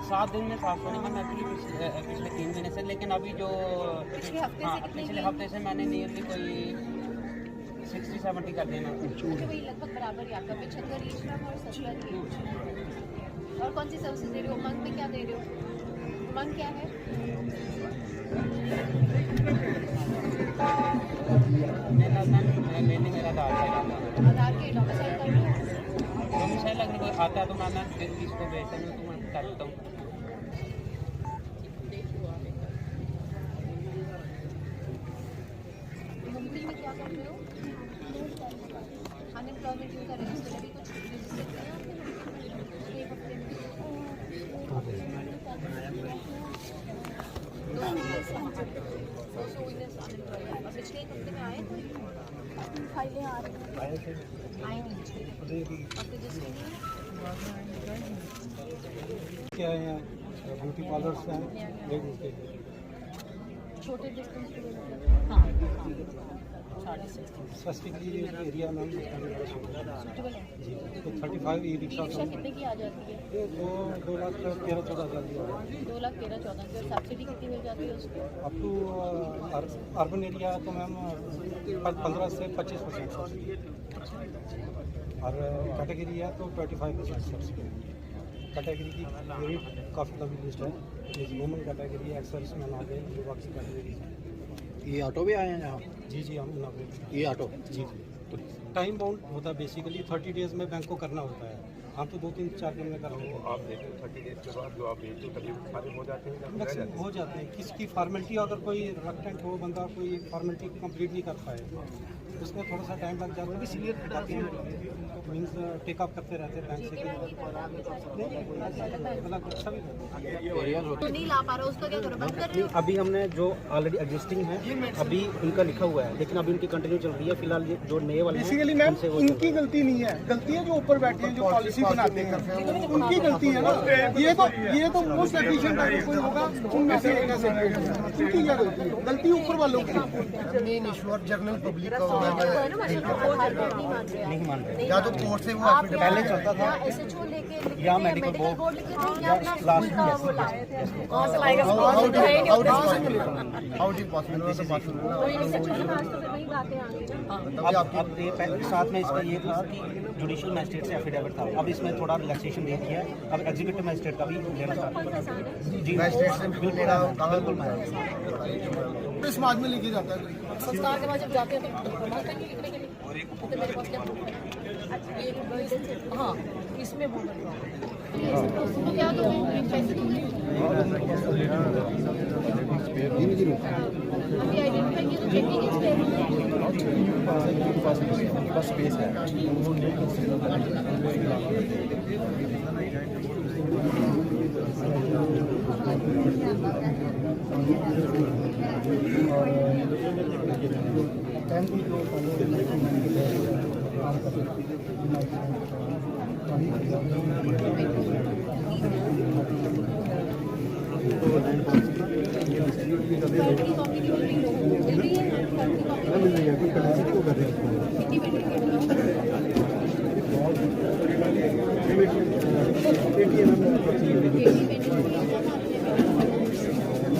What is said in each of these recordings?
7 दिन में 700 नहीं, मैम एक्चुअली पिछले 3 महीने से, लेकिन अभी जो पिछले हफ्ते से मैंने नियरली कोई 60-70 कर देना। वही लगभग बराबर ही आपका 75 ईच मैम और 70 ईच। और कौन सी सर्विसेज दे रहे हो? मंथ में क्या दे रहे हो? मंथ क्या है? मेरा मैम मेनली मेरा आधार के डोमिसाइल कर रहे हो? डोमिसाइल अगर कोई आता है तो मैं इसको भेजता हूँ, तो मैं कर देता हूँ। मुंबई में क्या कर रहे हो? अनएम्प्लॉयमेंट का रजिस्टर अभी कुछ रजिस्टर किया आपने? एक हफ्ते में 2 हफ्ते से अनएम्प्लॉयड। और पिछले एक हफ्ते में आए कोई फाइलें आ रही हैं? आए नहीं और रजिस्टर क्या है यहाँ ब्यूटी पार्लर्स हैं लेडीज के लिए छोटे डिस्टेंस के लिए। हाँ स्पेसिफिकली एरिया मैम सूटेबल है जी, तो 35 ई रिक्शा कितने की आ जाती है? वो 2,13,14,000 2,13,14,000 की। और सब्सिडी कितनी मिल जाती है उसको? अप टू अर्बन एरिया तो मैम 15 से 25% सब्सिडी, और कैटेगरी है तो 25% सब्सिडी। कैटेगरी की मेरी काफ़ी लंबी लिस्ट है, जैसे वुमेन कैटेगरी है, एक्सर्विस मैन आ गए, जो बाकी कैटेगरी है। ये ऑटो भी आए हैं यहाँ? जी जी, हम इनॉग्रेट। ये ऑटो जी जी, तो टाइम बाउंड होता है बेसिकली, 30 डेज़ में बैंक को करना होता है। हम तो 2-3-4 दिन में कर लेते हैं। आप देखें 30 डेज के बाद जो आप भेजते तकरीबन सारे हो जाते हैं, मैक्सिमम हो जाते हैं। किसकी फॉर्मेलिटी अगर कोई रिलक्टेंट हो बंदा, कोई फॉर्मेलिटी कंप्लीट नहीं कर पाए, उसमें थोड़ा सा टाइम लग जाता है। सीनियर बताते हैं मीन्स टेकअप करते रहते हैं बैंक से तो नहीं ला पा रहा, उसका क्या करो? बंद कर रहे हो? अभी हमने जो ऑलरेडी एग्जिस्टिंग है अभी उनका लिखा हुआ है, लेकिन अभी उनकी कंटिन्यू चल रही है। फिलहाल ये जो नए वाले बेसिकली मैम इनकी गलती नहीं है, गलती है जो ऊपर बैठे हैं, जो पॉलिसी बनाते हैं उनकी गलती है ना। ये तो मोस्ट एफिशिएंट अगर कोई होगा उनमें से एक ऐसे उनकी क्या गलती है? गलती ऊपर वालों की। मेन इशू और जनरल पब्लिक का नहीं मान रहे या तो कोर्ट से वो पहले चलता था SHO लेके या मेडिकल बोर्ड लेके या लास्ट वो लाए थे। कौन से लाएगा? हाउ इट इज पॉसिबल तो पॉसिबल तो ये SHO के पास तो फिर वही बातें आ गई ना। अब ये साथ में इसका ये था कि जुडिशियल मैजिस्ट्रेट से एफिडेविट था, अब इसमें थोड़ा रिलैक्सेशन दे दिया है। अब एग्जीक्यूटिव मैजिस्ट्रेट का भी लेना स्टार्ट जी मैजिस्ट्रेट से बिल्कुल लेना बिल्कुल तो समाज में लेके जाता है। संस्कार के बाद जब जाते हैं तो प्रमाण करके लिखने के लिए तो मेरे पास क्या proof है? ये हाँ इसमें वो तो क्या दो पैसे अभी आइडेंटिफाई किया तो चेकिंग बस स्पेस है।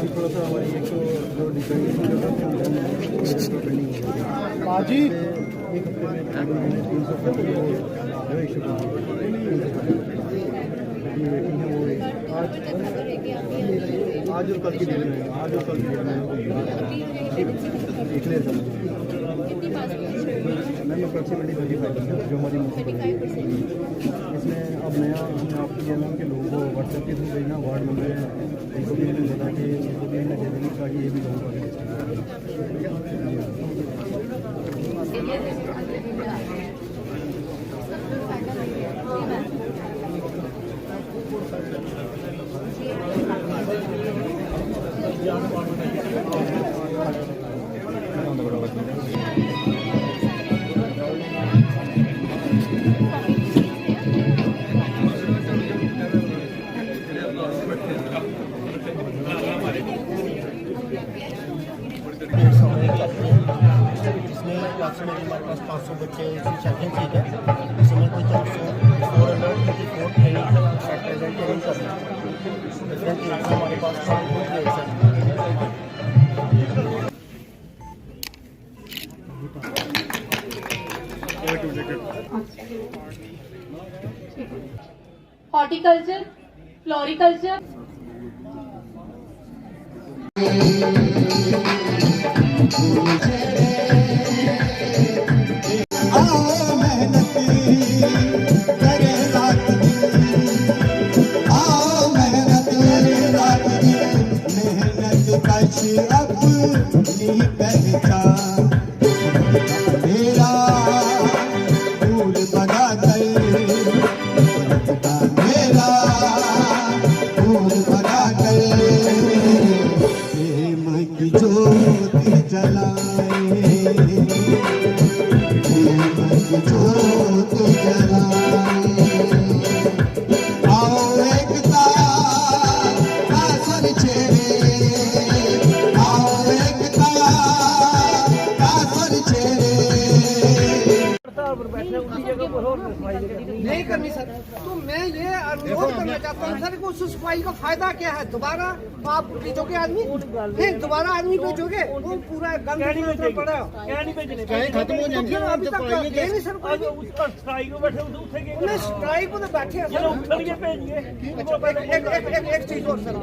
थोड़ा सा हमारी एक तो जो बाजी एक हफ्ते में 300 जो इशू है वो आज और कल की डेट में आज और कल की डेट में डिक्लेयर कर मैम अप्रॉक्सीमेटली 35% जो हमारी इसमें अब नया हमने आपको दिया मैम के लोगों को व्हाट्सएप के थ्रू भेजना वार्ड मेंबर इनको भी मैंने बोला कि इनको भी मैंने दे देंगे ताकि ये भी लोगों का इंटरेक्शन हमारे पास बहुत great है। हॉर्टिकल्चर, फ्लोरिकल्चर, नहीं करनी सर। तो मैं ये अनुरोध करना चाहता हूँ सर कि उस सफाई का फायदा क्या है? दोबारा आप भेजोगे आदमी? नहीं, दोबारा आदमी भेजोगे वो पूरा गंद पड़ा खत्म हो जाएंगे। अभी तक नहीं सर, स्ट्राइक को तो बैठे हैं। एक चीज और सर,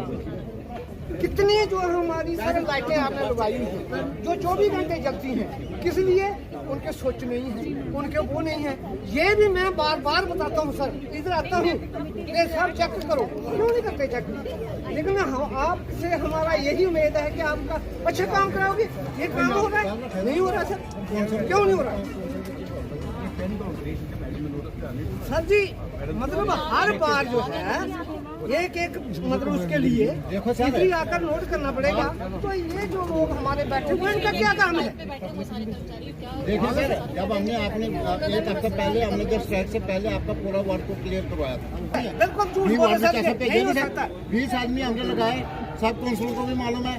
कितनी जो हमारी सर लाइटें आपने लगाई हैं जो 24 घंटे जलती हैं, किस लिए? उनके सोच नहीं है, उनके वो नहीं है। ये भी मैं बार बार बताता हूँ सर, इधर आता हूँ ये सब चेक करो, क्यों नहीं करते चेक? लेकिन आपसे हमारा यही उम्मीद है कि आपका अच्छा काम कराओगे। ये काम हो रहा है? नहीं हो रहा सर, क्यों नहीं हो रहा सर जी? मतलब हर बार जो है एक मतलब उसके लिए इधर आकर नोट करना पड़ेगा। तो ये जो लोग हमारे बैठे हुए इनका क्या काम है? देखिए सर, जब हमने आपने एक हफ्ता पहले हमने जब स्ट्राइक से पहले आपका पूरा वार्ड को क्लियर करवाया था। बिल्कुल झूठ बोल रहे सर, नहीं हो सकता। 20 आदमी हमने लगाए, सब काउंसिलर को भी मालूम है।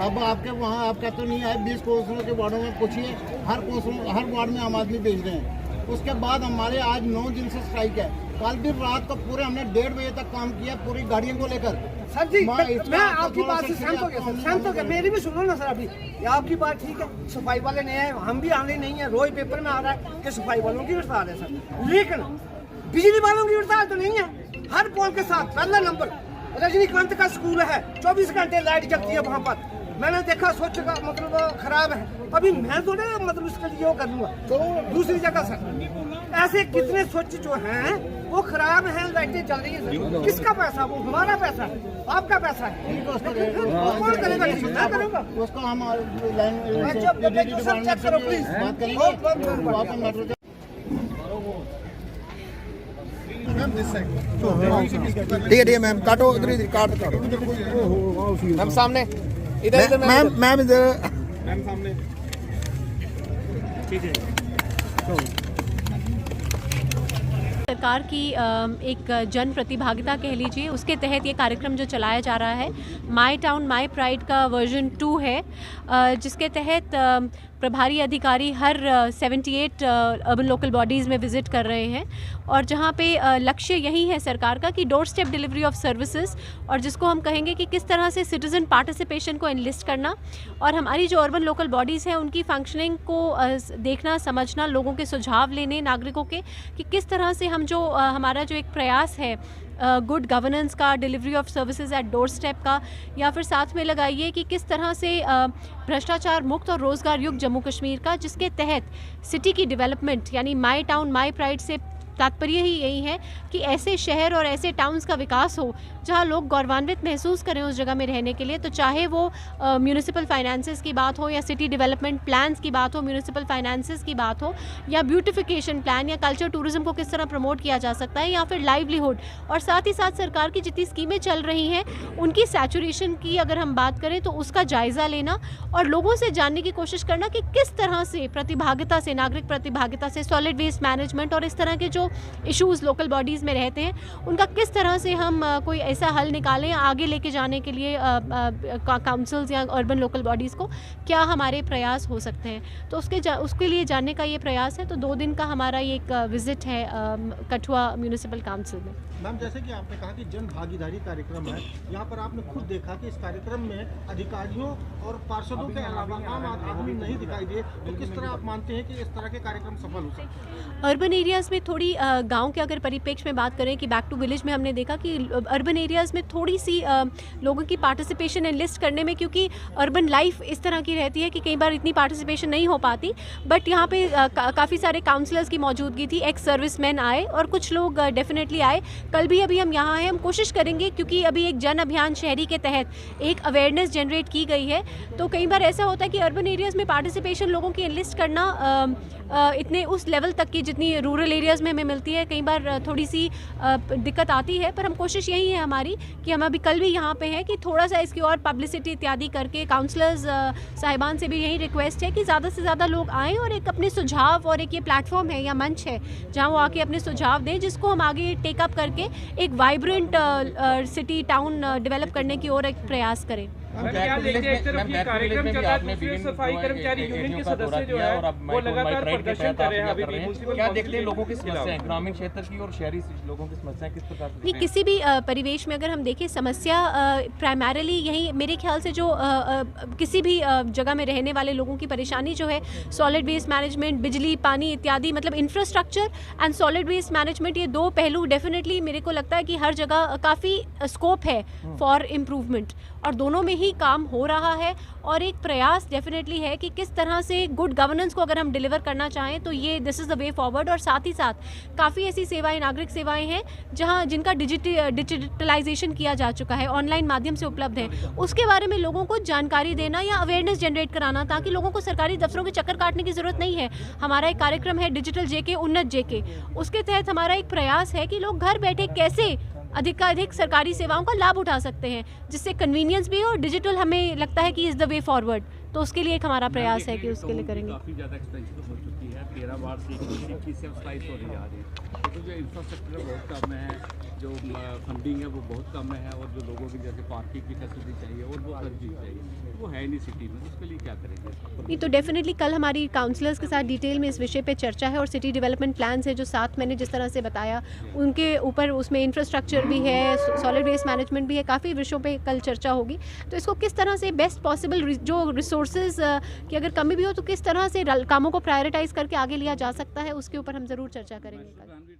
अब आपके वहाँ आपका तो नहीं आए, 20 काउंसिलर के वार्डों में पूछिए, हर वार्ड में आम आदमी भेज रहे हैं। उसके बाद हमारे आज 9 दिन से स्ट्राइक है। कल भी रात को पूरे हमने 1:30 बजे तक काम किया, पूरी गाड़ियों को लेकर। सर जी मैं आपकी बात से सहमत हो गया सर, सहमत हो गया। मेरी भी सुनो ना सर, अभी आपकी बात ठीक है, सफाई वाले नहीं है, हम भी आने नहीं है। रोज पेपर में आ रहा है कि सफाई वालों की हड़ताल है सर, लेकिन बिजली वालों की हड़ताल तो नहीं है। हर पोल के साथ पहला नंबर रजनीकांत का स्कूल है, 24 घंटे लाइट जलती है वहाँ पर। मैंने देखा स्वच्छ का मतलब खराब है, अभी मैं थोड़े मतलब उसके लिए वो कर दूंगा। तो दूसरी जगह सर ऐसे कितने स्वच्छ जो हैं वो खराब हैं, लाइटें चल रही है। किसका पैसा? वो हमारा पैसा है, आपका पैसा है। कौन करेगा? मैं करूँगा उसको हम सब चेक करो प्लीज। बात करेंगे। ठीक है मैम, काटो उधर, काटो मैम सामने, इधर मैम इधर मैम सामने, ठीक है। सरकार की एक जन प्रतिभागिता कह लीजिए, उसके तहत ये कार्यक्रम जो चलाया जा रहा है माई टाउन माई प्राइड का वर्जन 2 है, जिसके तहत प्रभारी अधिकारी हर 78 अर्बन लोकल बॉडीज़ में विज़िट कर रहे हैं। और जहाँ पे लक्ष्य यही है सरकार का कि door step delivery of services, और जिसको हम कहेंगे कि किस तरह से सिटीज़न पार्टिसिपेशन को एनलिस्ट करना और हमारी जो अर्बन लोकल बॉडीज़ हैं उनकी फंक्शनिंग को देखना, समझना, लोगों के सुझाव लेने नागरिकों के कि किस तरह से हम जो हमारा जो एक प्रयास है गुड गवर्नेंस का, delivery of services at door step का, या फिर साथ में लगाइए कि किस तरह से भ्रष्टाचार मुक्त और रोज़गार युक्त जम्मू कश्मीर का, जिसके तहत सिटी की डेवलपमेंट यानी माई टाउन माई प्राइड से तात्पर्य ही यही है कि ऐसे शहर और ऐसे टाउन्स का विकास हो जहां लोग गौरवान्वित महसूस करें उस जगह में रहने के लिए। तो चाहे वो म्यूनिसिपल फाइनेंसेस की बात हो या सिटी डेवलपमेंट प्लान्स की बात हो, म्यूनिसिपल फाइनेंसेस की बात हो, या ब्यूटिफिकेशन प्लान या कल्चर टूरिज्म को किस तरह प्रमोट किया जा सकता है, या फिर लाइवलीहुड, और साथ ही साथ सरकार की जितनी स्कीमें चल रही हैं उनकी सैचुरेशन की अगर हम बात करें तो उसका जायज़ा लेना और लोगों से जानने की कोशिश करना कि किस तरह से प्रतिभागिता से, नागरिक प्रतिभागिता से, सॉलिड वेस्ट मैनेजमेंट और इस तरह के जो जो इश्यूज़ लोकल बॉडीज़ में रहते हैं उनका किस तरह से हम कोई ऐसा हल निकालें आगे लेके जाने के लिए काउंसिल्स या अर्बन लोकल बॉडीज़ को क्या हमारे प्रयास हो सकते हैं। तो उसके लिए जानने का ये प्रयास है। तो 2 दिन का हमारा ये एक विज़िट है कठुआ म्यूनिसिपल काउंसिल में। मैम, जैसे कि आपने कहा कि जन भागीदारी कार्यक्रम है, यहाँ पर आपने खुद देखा कि इस कार्यक्रम में अधिकारियों और पार्षदों के अलावा आम आदमी नहीं दिखाई दिए, तो किस तरह आप मानते हैं कि इस तरह के कार्यक्रम सफल हो सकते हैं? अर्बन एरियाज़ में थोड़ी गांव के अगर परिप्रेक्ष्य में बात करें कि बैक टू विलेज में हमने देखा कि अर्बन एरियाज़ में थोड़ी सी लोगों की पार्टिसिपेशन एनलिस्ट करने में, क्योंकि अर्बन लाइफ इस तरह की रहती है कि कई बार इतनी पार्टिसिपेशन नहीं हो पाती। बट यहाँ पे काफ़ी सारे काउंसलर्स की मौजूदगी थी, एक्स सर्विसमैन आए और कुछ लोग डेफिनेटली आए। कल भी अभी हम यहाँ हैं, हम कोशिश करेंगे क्योंकि अभी एक जन अभियान शहरी के तहत एक अवेयरनेस जनरेट की गई है। तो कई बार ऐसा होता है कि अर्बन एरियाज़ में पार्टिसिपेशन लोगों की एनलिस्ट करना इतने उस लेवल तक की जितनी रूरल एरियाज़ में हमें मिलती है, कई बार थोड़ी सी दिक्कत आती है। पर हम कोशिश यही है हमारी कि हम अभी कल भी यहाँ पे हैं कि थोड़ा सा इसकी और पब्लिसिटी इत्यादि करके काउंसलर्स साहिबान से भी यही रिक्वेस्ट है कि ज़्यादा से ज़्यादा लोग आएँ और एक अपने सुझाव, और एक ये प्लेटफॉर्म है या मंच है जहाँ वो आके अपने सुझाव दें, जिसको हम आगे टेकअप करके एक वाइब्रेंट सिटी टाउन डेवलप करने की ओर एक प्रयास करें। क्या देखते हैं एक तरफ ये कार्यक्रम चल रहा है, दूसरी सफाई कर्मचारी यूनियन के सदस्य जो है वो लगातार प्रदर्शन कर रहे हैं। अभी म्युनिसिपल क्या देखते हैं लोगों की समस्याएं, ग्रामीण क्षेत्र की और शहरी लोगों की समस्याएं किस प्रकार से? नहीं, किसी भी परिवेश में अगर हम देखें समस्या प्राइमरीली यही मेरे ख्याल से जो किसी भी जगह में रहने वाले लोगों की परेशानी जो है सॉलिड वेस्ट मैनेजमेंट, बिजली, पानी इत्यादि, मतलब infrastructure and solid waste management, ये 2 पहलू डेफिनेटली मेरे को लगता है कि हर जगह काफ़ी स्कोप है फॉर इम्प्रूवमेंट, और दोनों में ही काम हो रहा है। और एक प्रयास डेफिनेटली है कि किस तरह से गुड गवर्नेंस को अगर हम डिलीवर करना चाहें तो ये this is the way forward. और साथ ही साथ काफ़ी ऐसी सेवाएं, नागरिक सेवाएं हैं जिनका डिजिटलाइजेशन किया जा चुका है, ऑनलाइन माध्यम से उपलब्ध है, उसके बारे में लोगों को जानकारी देना या अवेयरनेस जनरेट कराना, ताकि लोगों को सरकारी दफ्तरों के चक्कर काटने की ज़रूरत नहीं है। हमारा एक कार्यक्रम है डिजिटल जेके, उन्नत जेके, उसके तहत हमारा एक प्रयास है कि लोग घर बैठे कैसे अधिक सरकारी सेवाओं का लाभ उठा सकते हैं, जिससे कन्वीनियंस भी हो। डिजिटल हमें लगता है कि इज़ द वे फॉरवर्ड, तो उसके लिए एक हमारा प्रयास है कि उसके लिए करेंगे। काफ़ी ज़्यादा एक्सपेंसिव हो चुकी है, 13 बार से 21 से स्लाइस हो रही आ रही है, तो जो इंफ्रास्ट्रक्चर बहुत कम है, जो फंडिंग है वो बहुत कम है, और जो लोगों की जैसे पार्किंग की फैसिलिटी चाहिए और वो हर चीज़ चाहिए वो है नहीं सिटी में, उसके लिए क्या करेंगे? नहीं, तो डेफिनेटली कल हमारी काउंसलर्स के साथ डिटेल में इस विषय पे चर्चा है, और सिटी डेवलपमेंट प्लान्स है जो 7 मैंने जिस तरह से बताया उनके ऊपर, उसमें इंफ्रास्ट्रक्चर भी है, सॉलिड वेस्ट मैनेजमेंट भी है, काफ़ी विषयों पे कल चर्चा होगी। तो इसको किस तरह से बेस्ट पॉसिबल जो रिसोर्सेज की अगर कमी भी हो तो किस तरह से कामों को प्रायोरिटाइज़ करके आगे लिया जा सकता है, उसके ऊपर हम ज़रूर चर्चा करेंगे कल।